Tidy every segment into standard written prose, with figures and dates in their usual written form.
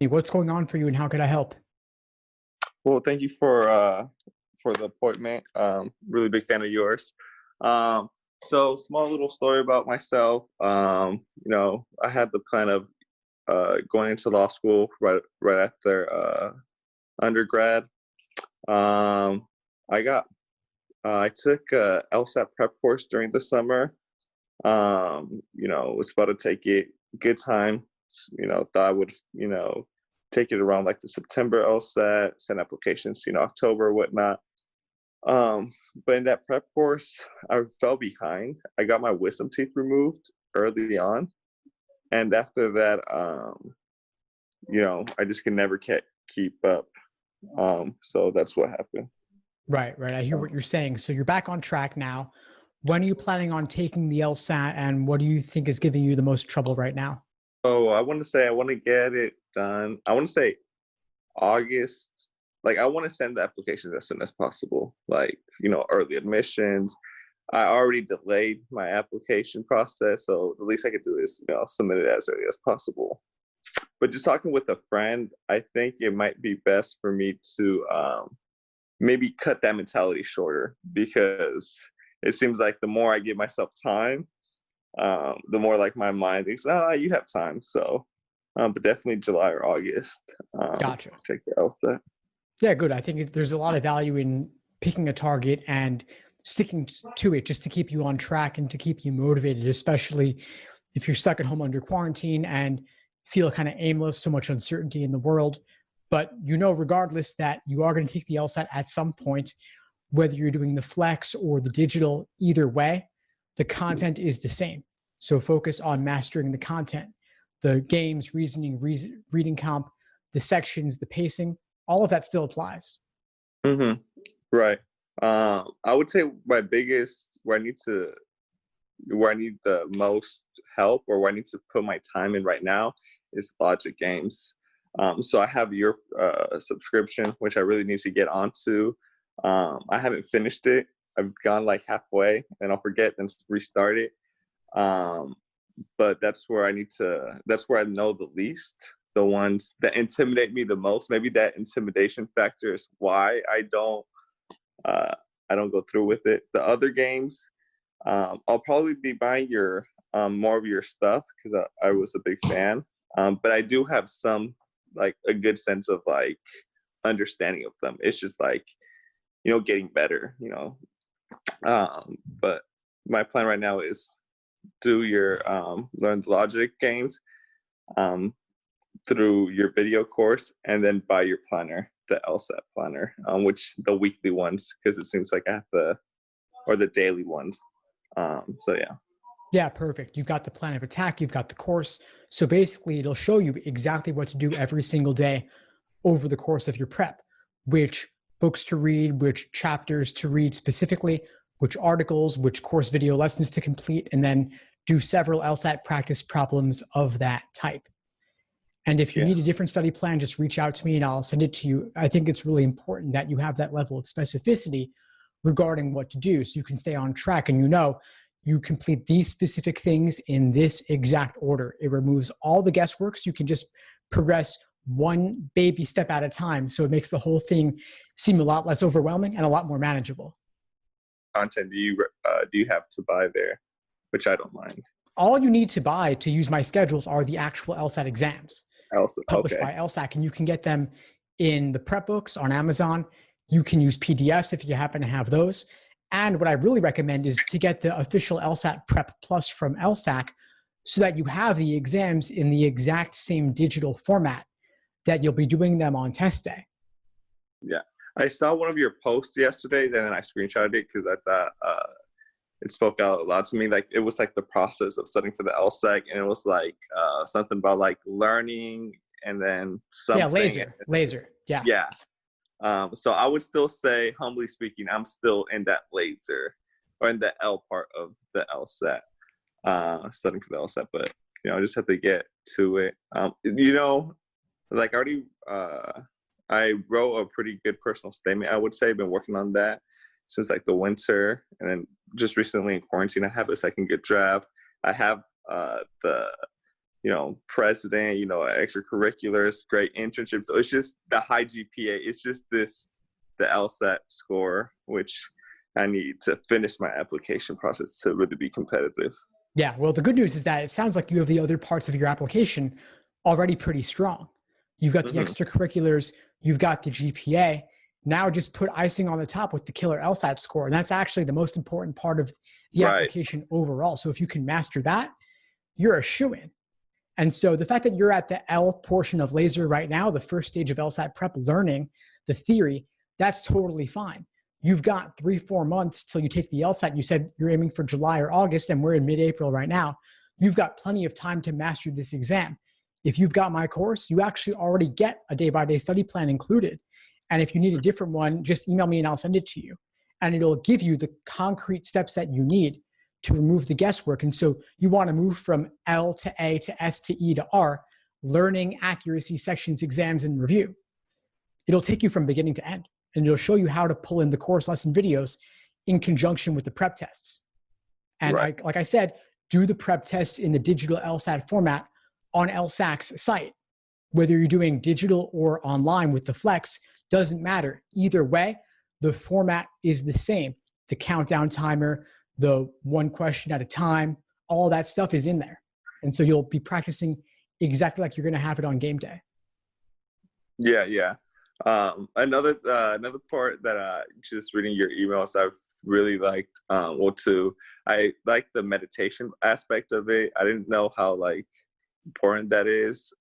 What's going on for you and how could I help? Well, thank you for the appointment. Really big fan of yours. So small little story about myself. I had the plan of going into law school right after undergrad. Um, I took a LSAT prep course during the summer. Was about to take it. Good time. Thought I would take it around like the September LSAT, send applications, October, whatnot. But in that prep course, I fell behind. I got my wisdom teeth removed early on. And after that, I just can never keep up. So that's what happened. Right, right. I hear what you're saying. So you're back on track now. When are you planning on taking the LSAT and what do you think is giving you the most trouble right now? Oh, I want to get it done. I want to say August. Like, I want to send the applications as soon as possible. Like, early admissions. I already delayed my application process, so the least I could do is, submit it as early as possible. But just talking with a friend, I think it might be best for me to maybe cut that mentality shorter, because it seems like the more I give myself time, the more like my mind thinks, you have time. So, but definitely July or August. Gotcha. Take the LSAT. Yeah, good. I think there's a lot of value in picking a target and sticking to it just to keep you on track and to keep you motivated, especially if you're stuck at home under quarantine and feel kind of aimless, so much uncertainty in the world. But regardless that you are going to take the LSAT at some point, whether you're doing the flex or the digital, either way, the content is the same. So focus on mastering the content, the games, reasoning, reading comp, the sections, the pacing, all of that still applies. Mm-hmm. Right. I would say my biggest, where I need the most help, or where I need to put my time in right now, is logic games. So I have your subscription, which I really need to get onto. I haven't finished it. I've gone like halfway and I'll forget and restart it. But that's where that's where I know the least, the ones that intimidate me the most. Maybe that intimidation factor is why I don't go through with it. The other games, I'll probably be buying your more of your stuff, because I was a big fan. But I do have some, like, a good sense of like understanding of them. It's just like, getting better, but my plan right now is do your learn the logic games through your video course, and then buy your planner, the LSAT planner, which the weekly ones, because it seems like I have or the daily ones. So yeah. Yeah, perfect. You've got the plan of attack, you've got the course. So basically it'll show you exactly what to do every single day over the course of your prep, which books to read, which chapters to read specifically, which articles, which course video lessons to complete, and then do several LSAT practice problems of that type. And if you need a different study plan, just reach out to me and I'll send it to you. I think it's really important that you have that level of specificity regarding what to do, so you can stay on track and you complete these specific things in this exact order. It removes all the guesswork, so you can just progress one baby step at a time. So it makes the whole thing seem a lot less overwhelming and a lot more manageable. Content do you have to buy there, which I don't mind? All you need to buy to use my schedules are the actual LSAT exams published by LSAC, and you can get them in the prep books on Amazon. You can use PDFs if you happen to have those. And what I really recommend is to get the official LSAT Prep Plus from LSAC, so that you have the exams in the exact same digital format that you'll be doing them on test day. Yeah. I saw one of your posts yesterday, and then I screenshotted it because I thought it spoke out a lot to me. Like, it was like the process of studying for the LSAC, and it was like something about like learning, and then something. Yeah, laser. Yeah. Yeah. So I would still say, humbly speaking, I'm still in that laser, or in the L part of the LSAT, studying for the LSAT, but I just have to get to it. Like, I wrote a pretty good personal statement, I would say. I've been working on that since like the winter, and then just recently in quarantine, I have a second good draft. I have the president, extracurriculars, great internships. So it's just the high GPA. It's just the LSAT score, which I need to finish my application process to really be competitive. Yeah. Well, the good news is that it sounds like you have the other parts of your application already pretty strong. You've got the extracurriculars, you've got the GPA. Now just put icing on the top with the killer LSAT score. And that's actually the most important part of the application overall. So if you can master that, you're a shoo-in. And so the fact that you're at the L portion of laser right now, the first stage of LSAT prep, learning the theory, that's totally fine. You've got 3-4 months till you take the LSAT. You said you're aiming for July or August, and we're in mid-April right now. You've got plenty of time to master this exam. If you've got my course, you actually already get a day-by-day study plan included. And if you need a different one, just email me and I'll send it to you. And it'll give you the concrete steps that you need to remove the guesswork. And so you want to move from L to A to S to E to R, learning, accuracy, sections, exams, and review. It'll take you from beginning to end. And it'll show you how to pull in the course lesson videos in conjunction with the prep tests. And like I said, do the prep tests in the digital LSAT format on LSAC's site. Whether you're doing digital or online with the Flex, doesn't matter. Either way, the format is the same. The countdown timer, the one question at a time, all that stuff is in there. And so you'll be practicing exactly like you're going to have it on game day. Yeah. Another part that just reading your emails I've really liked, I like the meditation aspect of it. I didn't know how important that is.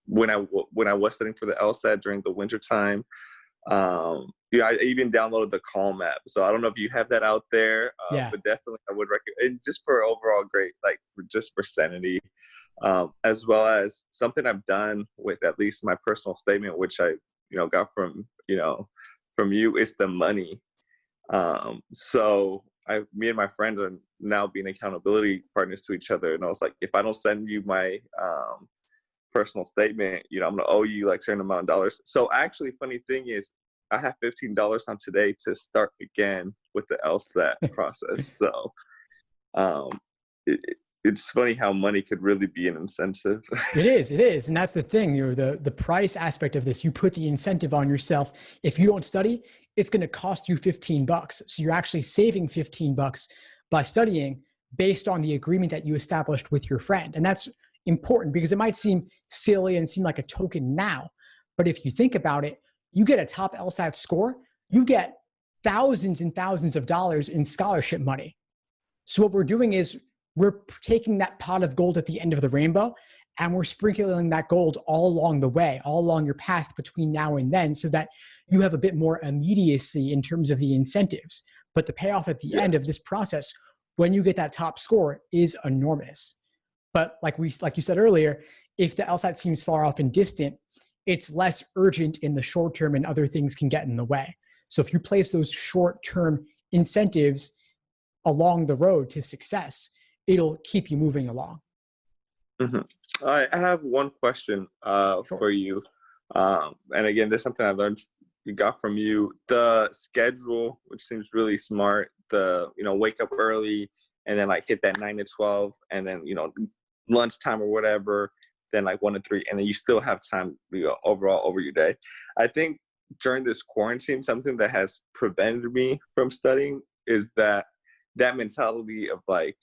When I was studying for the LSAT during the winter time, I even downloaded the Calm app. So I don't know if you have that out there, but definitely I would recommend, just for overall great, for sanity, as well as something I've done with at least my personal statement, which I got from you, is the money. So me and my friend are now being accountability partners to each other, and I was like, if I don't send you my personal statement, I'm gonna owe you a certain amount of dollars. So actually, funny thing is, I have $15 on today to start again with the LSAT process. So it's funny how money could really be an incentive. It is. And that's the thing, the price aspect of this. You put the incentive on yourself. If you don't study, it's going to cost you $15. So you're actually saving $15 by studying based on the agreement that you established with your friend. And that's important because it might seem silly and seem like a token now. But if you think about it, you get a top LSAT score, you get thousands and thousands of dollars in scholarship money. So what we're doing is we're taking that pot of gold at the end of the rainbow and we're sprinkling that gold all along the way, all along your path between now and then, so that you have a bit more immediacy in terms of the incentives. But the payoff at the end of this process, when you get that top score, is enormous. But like you said earlier, if the LSAT seems far off and distant, it's less urgent in the short term and other things can get in the way. So if you place those short-term incentives along the road to success, it'll keep you moving along. All right, I have one question for you. And again, this is something I got from you. The schedule, which seems really smart, wake up early and then hit that 9 to 12 and then, lunchtime or whatever, then 1 to 3, and then you still have time overall over your day. I think during this quarantine, something that has prevented me from studying is that mentality of I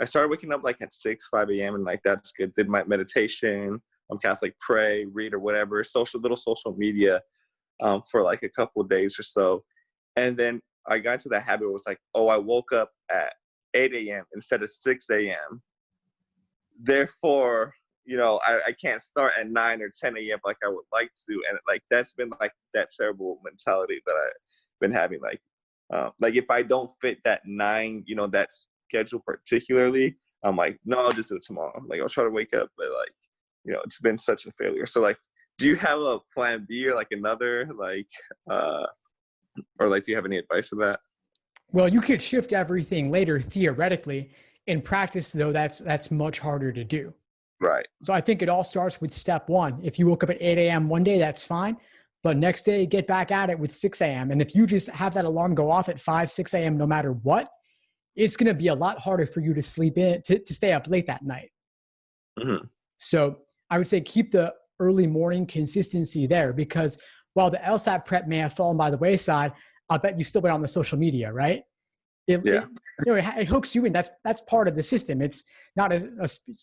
started waking up at 5 a.m. and that's good. Did my meditation, I'm Catholic, pray, read or whatever, social media for a couple of days or so. And then I got into that habit. It was I woke up at 8 a.m. instead of 6 a.m. Therefore, I can't start at 9 or 10 a.m. like I would like to. And that's been that terrible mentality that I've been having. If I don't fit that 9, that schedule particularly, I'm no, I'll just do it tomorrow. I'll try to wake up, but it's been such a failure. So do you have a plan B or another or do you have any advice for that? Well, you could shift everything later theoretically. In practice, though, that's much harder to do. Right. So I think it all starts with step one. If you woke up at 8 a.m. one day, that's fine. But next day, get back at it with 6 a.m. And if you just have that alarm go off at 5, 6 a.m., no matter what, it's going to be a lot harder for you to sleep in, to stay up late that night. Mhm. So I would say keep the early morning consistency there, because while the LSAT prep may have fallen by the wayside, I'll bet you still went on the social media, right? Yeah. It hooks you in. That's part of the system. It's not it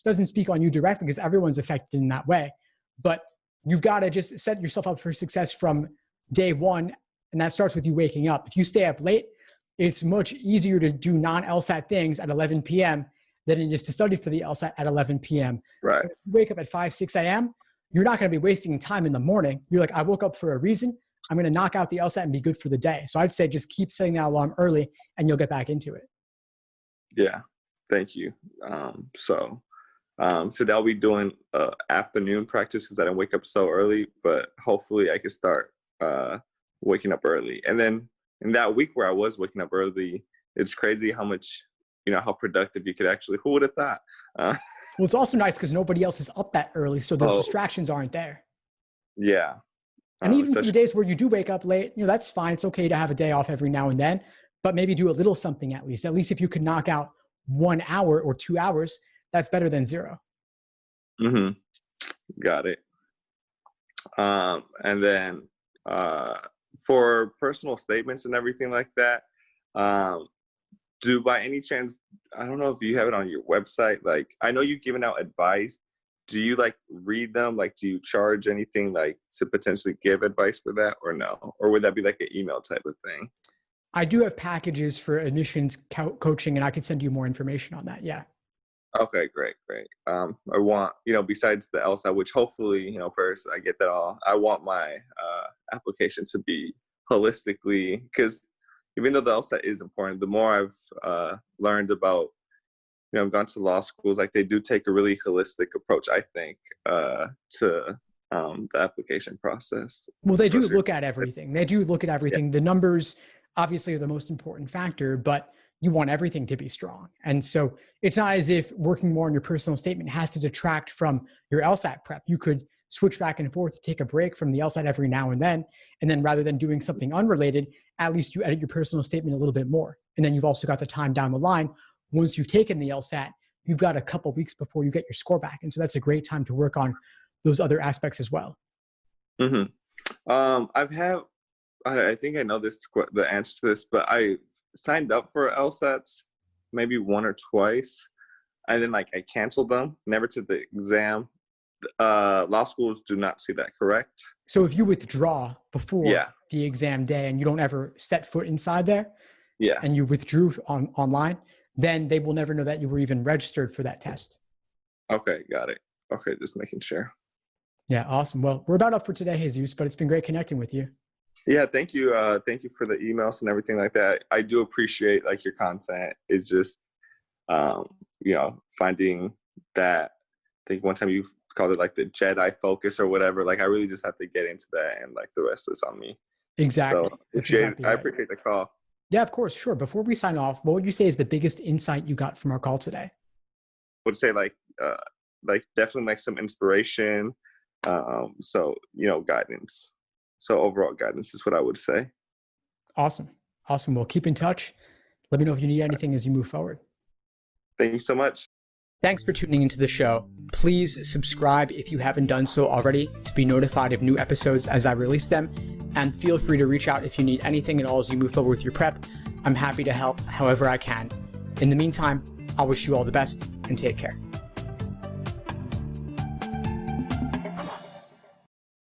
doesn't speak on you directly because everyone's affected in that way. But you've got to just set yourself up for success from day one, and that starts with you waking up. If you stay up late, it's much easier to do non-LSAT things at 11 p.m. than it is to study for the LSAT at 11 p.m. Right. If you wake up at 5, 6 a.m., you're not going to be wasting time in the morning. You're like, I woke up for a reason. I'm going to knock out the LSAT and be good for the day. So I'd say just keep setting that alarm early and you'll get back into it. Yeah. Thank you. So that'll be doing afternoon practice because I didn't wake up so early, but hopefully I can start waking up early. And then in that week where I was waking up early, it's crazy how much, how productive you could actually, who would have thought? Well, it's also nice because nobody else is up that early. So those distractions aren't there. Yeah. And even for the days where you do wake up late, that's fine. It's okay to have a day off every now and then, but maybe do a little something at least. At least if you could knock out 1 hour or 2 hours, that's better than 0. Mm-hmm. Got it. And then for personal statements and everything like that, do by any chance, I don't know if you have it on your website, like I know you've given out advice. Do you read them? Do you charge anything to potentially give advice for that or no? Or would that be an email type of thing? I do have packages for admissions coaching and I could send you more information on that. Yeah. Okay, great. I want, besides the LSAT, which hopefully, first I get that all, I want my application to be holistically, because even though the LSAT is important, the more I've learned about, I've gone to law schools, they do take a really holistic approach, I think, to the application process. Well, they do look at everything. They do look at everything. Yeah. The numbers obviously are the most important factor, but you want everything to be strong. And so it's not as if working more on your personal statement has to detract from your LSAT prep. You could switch back and forth, take a break from the LSAT every now and then rather than doing something unrelated, at least you edit your personal statement a little bit more. And then you've also got the time down the line. Once you've taken the LSAT, you've got a couple weeks before you get your score back. And so that's a great time to work on those other aspects as well. Mm-hmm. I think I know the answer to this, but I signed up for LSATs maybe 1 or twice. And then I canceled them, never took the exam. Law schools do not see that, correct? So if you withdraw before the exam day and you don't ever set foot inside there, and you withdrew online, then they will never know that you were even registered for that test. Okay, got it. Okay, just making sure. Yeah, awesome. Well, we're about up for today, Jesus, but it's been great connecting with you. Yeah, thank you. Thank you for the emails and everything like that. I do appreciate your content. It's just, finding that. I think one time you called it the Jedi focus or whatever. I really just have to get into that, and the rest is on me. Exactly. So I appreciate the call. Yeah, of course. Sure. Before we sign off, what would you say is the biggest insight you got from our call today? I would say definitely some inspiration. So, guidance. So overall guidance is what I would say. Awesome. Well, keep in touch. Let me know if you need anything as you move forward. Thank you so much. Thanks for tuning into the show. Please subscribe if you haven't done so already to be notified of new episodes as I release them. And feel free to reach out if you need anything at all as you move forward with your prep. I'm happy to help however I can. In the meantime, I'll wish you all the best and take care.